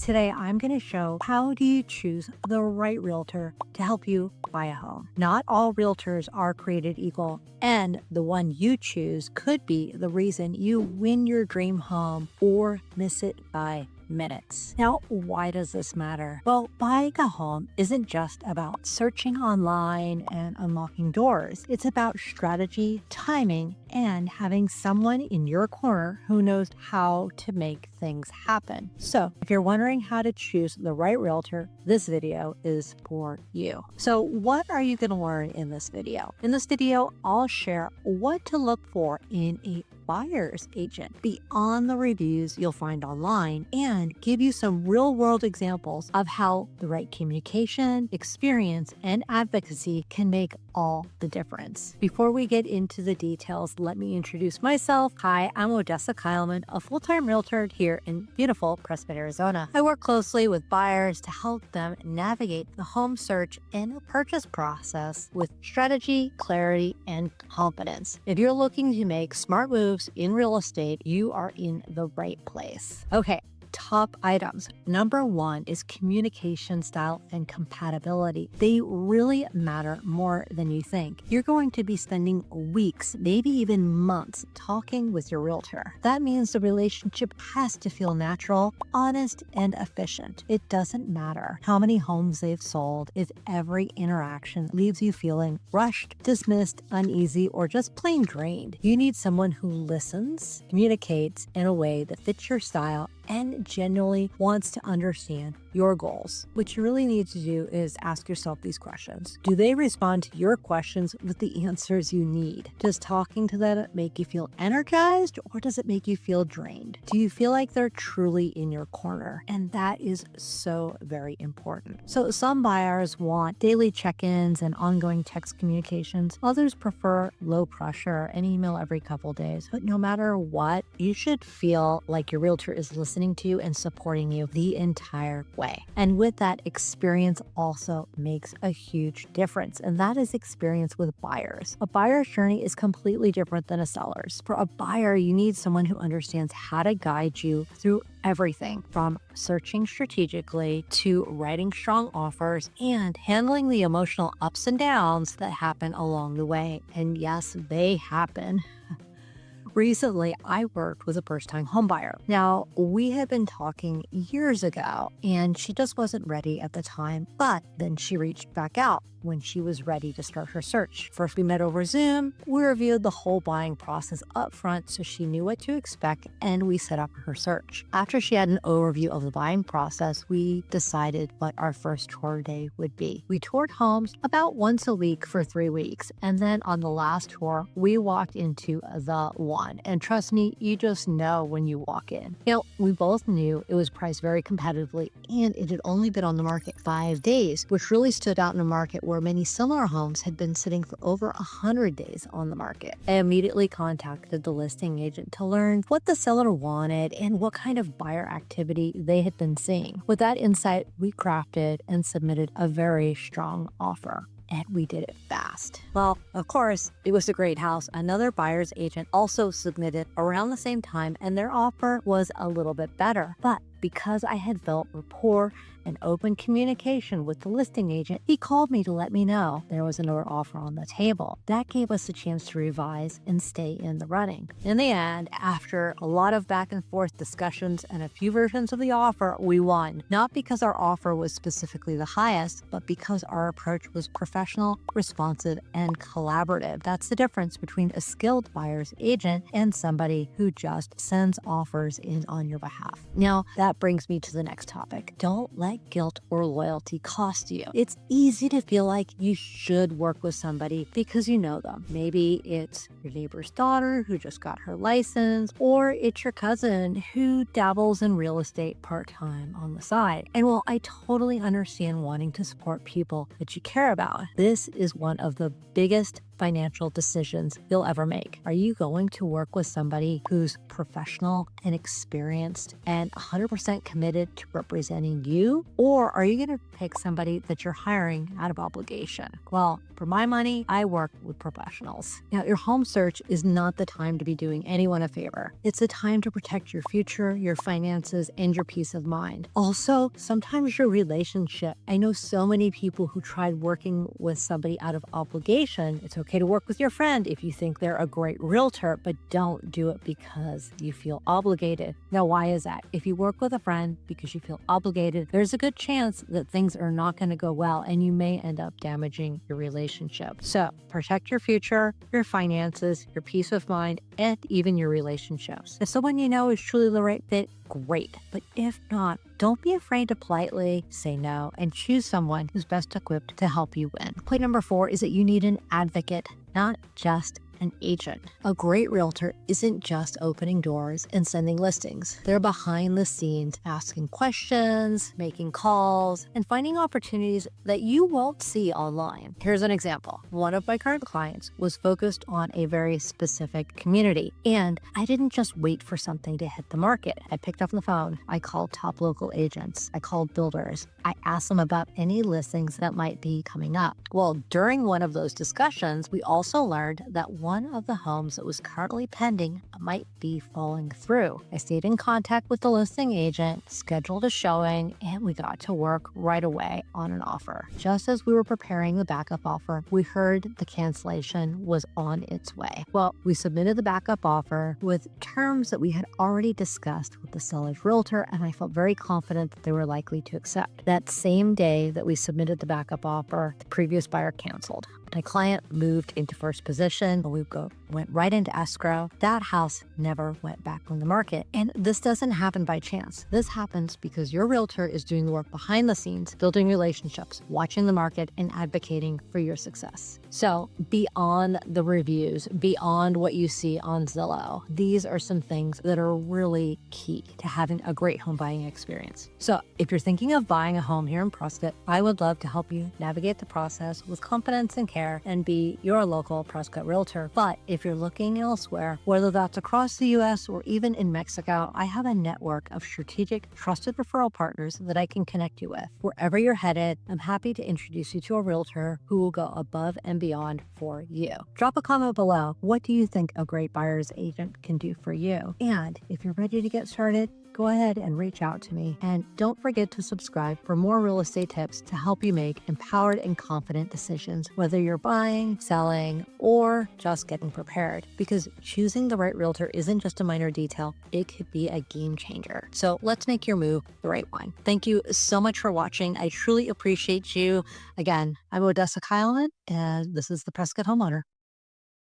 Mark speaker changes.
Speaker 1: Today, I'm going to show how do you choose the right realtor to help you buy a home. Not all realtors are created equal, and the one you choose could be the reason you win your dream home or miss it by minutes. Now, why does this matter? Well, buying a home isn't just about searching online and unlocking doors. It's about strategy, timing, and having someone in your corner who knows how to make things happen. So if you're wondering how to choose the right realtor, this video is for you. So what are you going to learn in this video? In this video, I'll share what to look for in a buyer's agent beyond the reviews you'll find online and give you some real-world examples of how the right communication, experience, and advocacy can make all the difference. Before we get into the details, let me introduce myself. Hi, I'm Odessa Kyleman, a full-time realtor here in beautiful Prescott, Arizona. I work closely with buyers to help them navigate the home search and purchase process with strategy, clarity, and confidence. If you're looking to make smart moves in real estate, you are in the right place. Okay. Top items. Number one is communication style and compatibility. They really matter more than you think. You're going to be spending weeks, maybe even months, talking with your realtor. That means the relationship has to feel natural, honest, and efficient. It doesn't matter how many homes they've sold if every interaction leaves you feeling rushed, dismissed, uneasy, or just plain drained. You need someone who listens, communicates in a way that fits your style, and genuinely wants to understand your goals. What you really need to do is ask yourself these questions. Do they respond to your questions with the answers you need? Does talking to them make you feel energized, or does it make you feel drained? Do you feel like they're truly in your corner? And that is so very important. So some buyers want daily check-ins and ongoing text communications. Others prefer low pressure and email every couple days. But no matter what, you should feel like your realtor is listening to you and supporting you the entire way. And with that, experience also makes a huge difference. And that is experience with buyers. A buyer's journey is completely different than a seller's. For a buyer, you need someone who understands how to guide you through everything from searching strategically to writing strong offers and handling the emotional ups and downs that happen along the way. And yes, they happen. Recently, I worked with a first-time homebuyer. Now, we had been talking years ago, and she just wasn't ready at the time, but then she reached back out when she was ready to start her search. First, we met over Zoom. We reviewed the whole buying process up front so she knew what to expect, and we set up her search. After she had an overview of the buying process, we decided what our first tour day would be. We toured homes about once a week for 3 weeks, and then on the last tour, we walked into the one. And trust me, you just know when you walk in. You know, we both knew it was priced very competitively, and it had only been on the market 5 days, which really stood out in a market where many similar homes had been sitting for over 100 days on the market. I immediately contacted the listing agent to learn what the seller wanted and what kind of buyer activity they had been seeing. With that insight, we crafted and submitted a very strong offer. And we did it fast. Well, of course, it was a great house. Another buyer's agent also submitted around the same time, and their offer was a little bit better. But because I had built rapport and open communication with the listing agent, he called me to let me know there was another offer on the table. That gave us a chance to revise and stay in the running. In the end, after a lot of back and forth discussions and a few versions of the offer, we won. Not because our offer was specifically the highest, but because our approach was professional, responsive, and collaborative. That's the difference between a skilled buyer's agent and somebody who just sends offers in on your behalf. Now, that brings me to the next topic. Don't let guilt or loyalty cost you. It's easy to feel like you should work with somebody because you know them. Maybe it's your neighbor's daughter who just got her license, or it's your cousin who dabbles in real estate part-time on the side. And while I totally understand wanting to support people that you care about, this is one of the biggest financial decisions you'll ever make. Are you going to work with somebody who's professional and experienced and 100% committed to representing you? Or are you going to pick somebody that you're hiring out of obligation? Well, for my money, I work with professionals. Now, your home search is not the time to be doing anyone a favor. It's a time to protect your future, your finances, and your peace of mind. Also, sometimes your relationship. I know so many people who tried working with somebody out of obligation. It's okay to work with your friend if you think they're a great realtor, but don't do it because you feel obligated. Now, why is that? If you work with a friend because you feel obligated, there's a good chance that things are not going to go well and you may end up damaging your relationship. So protect your future, your finances, your peace of mind, and even your relationships. If someone you know is truly the right fit, great. But if not, don't be afraid to politely say no and choose someone who's best equipped to help you win. Point number 4 is that you need an advocate, not just an agent. A great realtor isn't just opening doors and sending listings. They're behind the scenes asking questions, making calls, and finding opportunities that you won't see online. Here's an example. One of my current clients was focused on a very specific community, and I didn't just wait for something to hit the market. I picked up the phone. I called top local agents. I called builders. I asked them about any listings that might be coming up. Well, during one of those discussions, we also learned that one of the homes that was currently pending might be falling through. I stayed in contact with the listing agent, scheduled a showing, and we got to work right away on an offer. Just as we were preparing the backup offer, we heard the cancellation was on its way. Well, we submitted the backup offer with terms that we had already discussed with the seller's realtor, and I felt very confident that they were likely to accept. That same day that we submitted the backup offer, the previous buyer canceled. My client moved into first position. We went right into escrow. That house never went back on the market. And this doesn't happen by chance. This happens because your realtor is doing the work behind the scenes, building relationships, watching the market, and advocating for your success. So beyond the reviews, beyond what you see on Zillow, these are some things that are really key to having a great home buying experience. So if you're thinking of buying a home here in Prescott, I would love to help you navigate the process with confidence and care and be your local Prescott realtor. But if you're looking elsewhere, whether that's across the US or even in Mexico, I have a network of strategic, trusted referral partners that I can connect you with. Wherever you're headed, I'm happy to introduce you to a realtor who will go above and beyond for you. Drop a comment below. What do you think a great buyer's agent can do for you? And if you're ready to get started, go ahead and reach out to me. And don't forget to subscribe for more real estate tips to help you make empowered and confident decisions, whether you're buying, selling, or just getting prepared. Because choosing the right realtor isn't just a minor detail, it could be a game changer. So let's make your move the right one. Thank you so much for watching. I truly appreciate you. Again, I'm Odessa Kyleman, and this is the Prescott Homeowner.